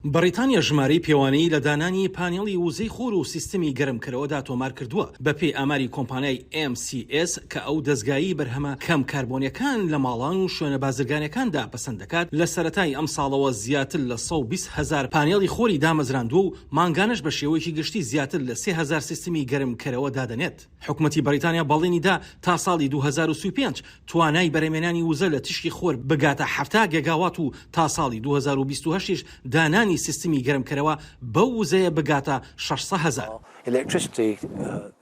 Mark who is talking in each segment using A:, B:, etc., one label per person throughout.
A: بەریتانیا ژمارەی پێوانەی لە دانانی پانێڵی وزەی خۆر و سیستمی گەرمکردنەوەدا تۆمار کردووە بەپێی ئاماری کۆمپانیای MCS کە ئەو دەستگایی بەرهەمە کەم کاربۆنیەکان لە ماڵان و شوێنە بازرگانەکاندا پەسەند دەکات. لە سەرەتای ئەم ساڵەوە زیاتر لە 120,000 پانێڵی خۆری دامەزراندووە و مانگانش بە شێوەیەکی گشتی زیاتر لە 3,000 سیستمی گەرمکردنەوە دادەنێت. حکوومەتی بەریتانیا باڵێنیدا تا ساڵی 2035 توانای بەرهەمێنانی وزە لە تشکی خۆر بگاتە 7 گیگاوات و تا ساڵی 2028 دانانی سیستمی گەرمکردنەوە بەو وزەیە بگاتە 600,000.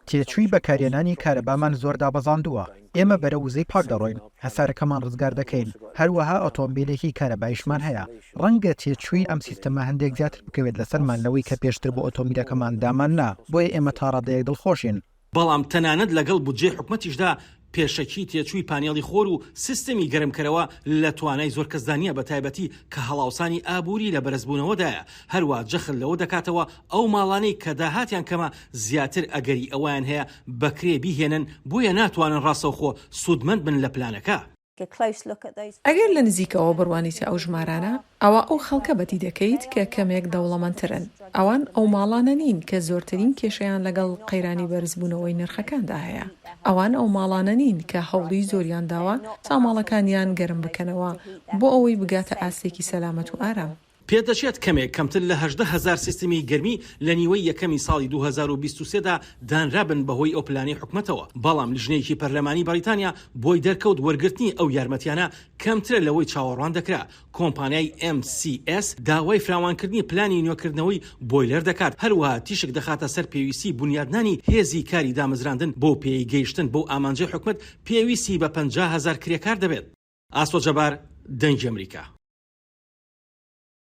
B: تێچووی بەکارهێنانی کارەبامان زۆر دابەزاندووە. ئێمە بەرە وزەی پاک دەڕۆین، هەسارەکەمان ڕزگار دەکەین، هەروەها ئۆتۆمبیلێکی کارەبایشمان هەیە. ڕەنگە تێچووی ئەم سیستەمە هەندێک زیاتر بکەوێت لەسەرمانەوەی کە پێشتر بۆ ئۆتۆمبیلەکەمان دامان نا، بۆیە ئێمە تا ڕادەیەک دڵخۆشین.
A: بەڵام تەنانەت لەگەڵ بودجێ حکوومەتیشدا پێشەکی تێچووی پانێڵی خۆر و سیستمی گەرمکردنەوە لە توانای زۆر کەسدانیە بە تایبەتی کە هەڵاوسانی ئابووری لە بەرزبوونەوەدایە. هەروە جەخل لەوە دەکاتەوە ئەو ماڵانەی کە داهاتیان کەمە زیاتر ئەگەری ئەویان هەیە بەکرێ بیهێنن بۆیە ناتوانن ڕاستەوخۆ سوودمەند بن لە پلانەکە.
C: ئەگەر لە نزیکەوە بڕوانیتە ئەو ژمارانە ئەوە ئەو خەڵکە بەتی دەکەیت کە کەمێک دەوڵەمەندترن. ئەوان ئەو ماڵانە نین کە زۆرترین کێشەیان لەگەڵ قەیرانی بەرزبوونەوەی نرخەکاندا هەیە. ئەوان ئەو ماڵانە نین کە هەوڵی زۆریان داوە تا ماڵەکانیان گەرم بکەنەوە بۆ ئەوەی بگاتە ئاستێکی سەلامەت و ئارام.
A: پێدەچێت کەمێک کەمتر لە 18,000 سیستمی گەرمی لە نیوەی یەکەمی ساڵی 2023دا دانرابن بەهۆی ئەو پلانی حکوومەتەوە. بەڵام لیژنەیەکی پەرلەمانی بەریتانیا بۆی دەرکەوت وەرگرتنی ئەو یارمەتیانە کەمترە لەوەی چاوەڕوان دەکرا. کۆمپانیای MCS داوای فراوانکردنی پلانی نوێکردنەوەی بۆیلەر دەکات، هەروەها تیشک دەخاتە سەر پێویستی بنیادنانی هێزی کاری دامەزراندن بۆ پێی گەیشتن بۆ ئامانجەی حکوومەت پێویستی بە 50,000 کرێکار دەبێت. ئاسۆ جەبار، دەنگی ئەمریکا.